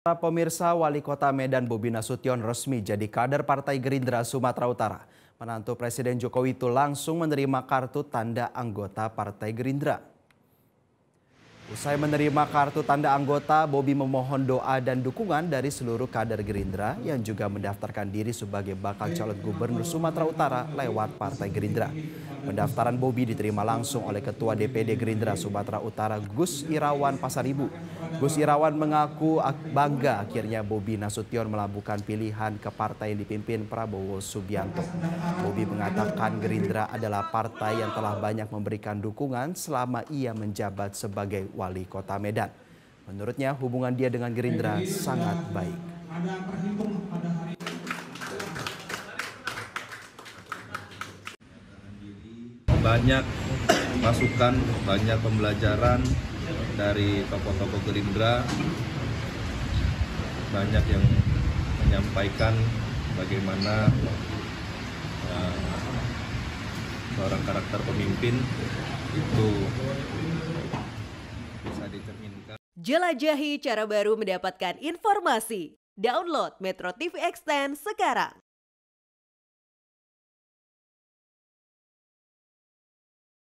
Para pemirsa, Wali Kota Medan Bobi Nasution resmi jadi kader Partai Gerindra Sumatera Utara. Menantu Presiden Jokowi itu langsung menerima kartu tanda anggota Partai Gerindra. Usai menerima kartu tanda anggota, Bobi memohon doa dan dukungan dari seluruh kader Gerindra yang juga mendaftarkan diri sebagai bakal calon gubernur Sumatera Utara lewat Partai Gerindra. Pendaftaran Bobi diterima langsung oleh Ketua DPD Gerindra Sumatera Utara Gus Irawan Pasaribu. Gus Irawan mengaku bangga akhirnya Bobi Nasution melabuhkan pilihan ke partai yang dipimpin Prabowo Subianto. Bobi mengatakan Gerindra adalah partai yang telah banyak memberikan dukungan selama ia menjabat sebagai Wali Kota Medan. Menurutnya hubungan dia dengan Gerindra sangat baik. Banyak masukan, banyak pembelajaran dari tokoh-tokoh Gerindra, banyak yang menyampaikan bagaimana seorang karakter pemimpin itu bisa dicerminkan. Jelajahi cara baru mendapatkan informasi. Download Metro TV Extend sekarang.